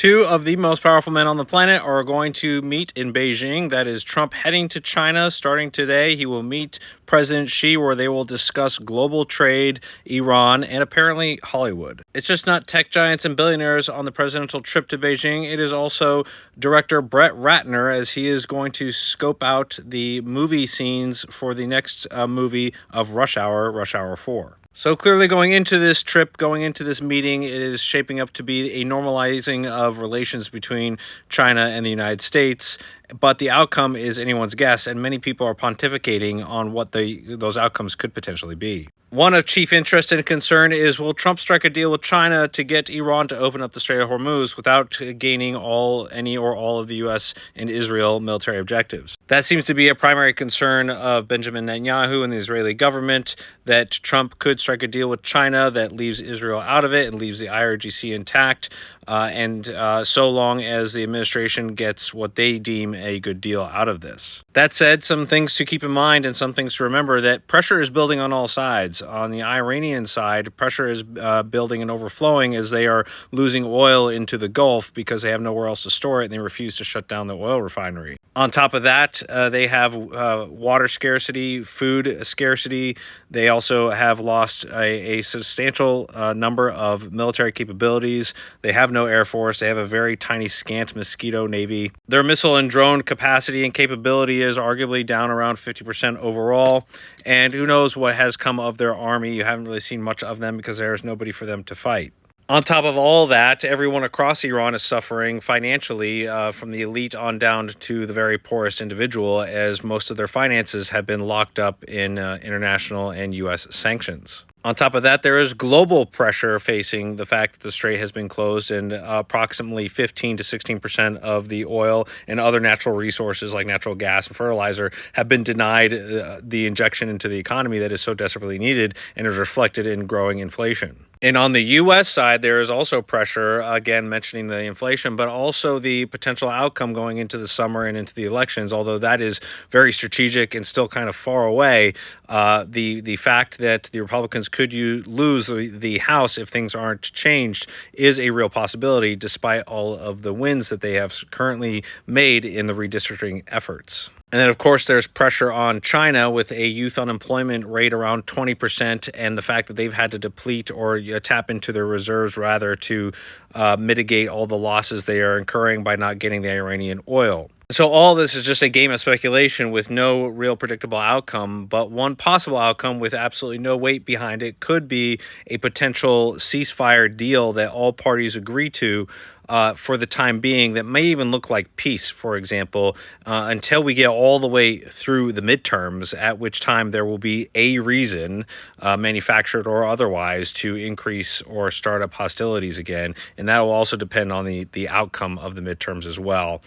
Two of the most powerful men on the planet are going to meet in Beijing. That is Trump heading to China starting today. He will meet President Xi, where they will discuss global trade, Iran, and apparently Hollywood. It's just not tech giants and billionaires on the presidential trip to Beijing. It is also director Brett Ratner, as he is going to scope out the movie scenes for the next movie of Rush Hour 4. So clearly going into this trip, going into this meeting, it is shaping up to be a normalizing of relations between China and the United States. But the outcome is anyone's guess, and many people are pontificating on what those outcomes could potentially be. One of chief interest and concern is, will Trump strike a deal with China to get Iran to open up the Strait of Hormuz without gaining any or all of the U.S. and Israel military objectives? That seems to be a primary concern of Benjamin Netanyahu and the Israeli government, that Trump could strike a deal with China that leaves Israel out of it and leaves the IRGC intact, and so long as the administration gets what they deem a good deal out of this. That said, some things to keep in mind and some things to remember: that pressure is building on all sides. On the Iranian side, pressure is building and overflowing as they are losing oil into the Gulf because they have nowhere else to store it and they refuse to shut down the oil refinery. On top of that, they have water scarcity, food scarcity. They also have lost a substantial number of military capabilities. They have no air force. They have a very tiny, scant Mosquito Navy. Their missile and drone capacity and capability is arguably down around 50% overall. And who knows what has come of their army. You haven't really seen much of them because there is nobody for them to fight. On top of all that, everyone across Iran is suffering financially, from the elite on down to the very poorest individual, as most of their finances have been locked up in international and U.S. sanctions. On top of that, there is global pressure facing the fact that the strait has been closed, and approximately 15 to 16% of the oil and other natural resources like natural gas and fertilizer have been denied the injection into the economy that is so desperately needed, and is reflected in growing inflation. And on the U.S. side, there is also pressure, again, mentioning the inflation, but also the potential outcome going into the summer and into the elections, although that is very strategic and still kind of far away. The fact that the Republicans could lose the House if things aren't changed is a real possibility, despite all of the wins that they have currently made in the redistricting efforts. And then, of course, there's pressure on China with a youth unemployment rate around 20%, and the fact that they've had to deplete or tap into their reserves rather to mitigate all the losses they are incurring by not getting the Iranian oil. So all this is just a game of speculation with no real predictable outcome, but one possible outcome with absolutely no weight behind it could be a potential ceasefire deal that all parties agree to for the time being, that may even look like peace, for example, until we get all the way through the midterms, at which time there will be a reason, manufactured or otherwise, to increase or start up hostilities again. And that will also depend on the outcome of the midterms as well.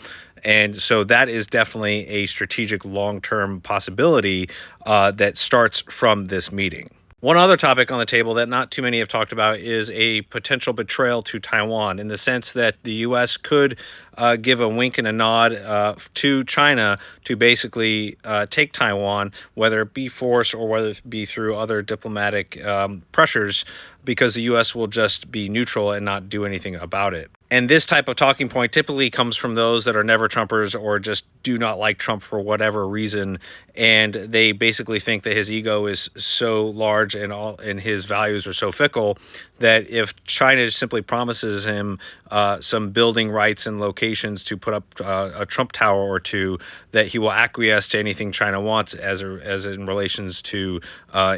And so that is definitely a strategic long-term possibility that starts from this meeting. One other topic on the table that not too many have talked about is a potential betrayal to Taiwan, in the sense that the U.S. could give a wink and a nod to China to basically take Taiwan, whether it be force or whether it be through other diplomatic pressures, because the U.S. will just be neutral and not do anything about it. And this type of talking point typically comes from those that are never Trumpers or just do not like Trump for whatever reason. And they basically think that his ego is so large and his values are so fickle that if China simply promises him some building rights and locations to put up a Trump tower or two, that he will acquiesce to anything China wants as in relations to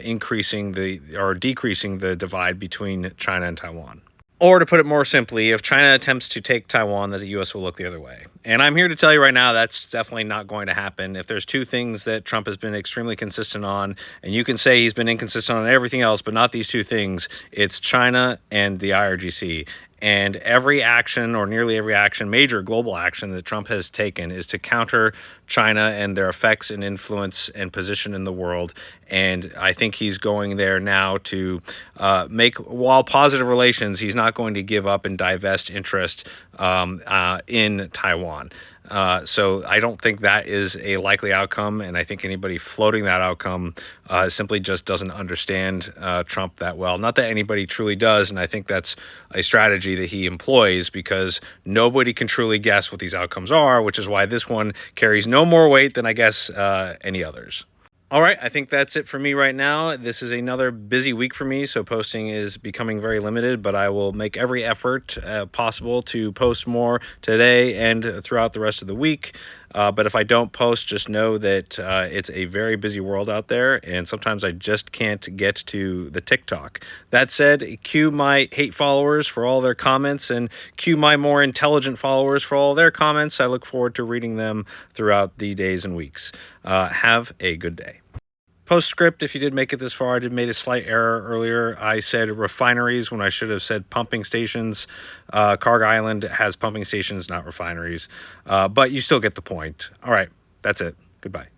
increasing or decreasing the divide between China and Taiwan. Or to put it more simply, if China attempts to take Taiwan, then the U.S. will look the other way. And I'm here to tell you right now that's definitely not going to happen. If there's two things that Trump has been extremely consistent on, and you can say he's been inconsistent on everything else, but not these two things, it's China and the IRGC. And every action, or nearly every action, major global action that Trump has taken, is to counter China and their effects and influence and position in the world. And I think he's going there now to while positive relations, he's not going to give up and divest interest in Taiwan. So I don't think that is a likely outcome, and I think anybody floating that outcome simply just doesn't understand Trump that well. Not that anybody truly does, and I think that's a strategy that he employs because nobody can truly guess what these outcomes are, which is why this one carries no more weight than I guess any others. All right, I think that's it for me right now. This is another busy week for me, so posting is becoming very limited, but I will make every effort possible to post more today and throughout the rest of the week. But if I don't post, just know that it's a very busy world out there, and sometimes I just can't get to the TikTok. That said, cue my hate followers for all their comments, and cue my more intelligent followers for all their comments. I look forward to reading them throughout the days and weeks. Have a good day. Postscript, if you did make it this far, I did made a slight error earlier. I said refineries when I should have said pumping stations. Carg Island has pumping stations, not refineries. But you still get the point. All right, that's it. Goodbye.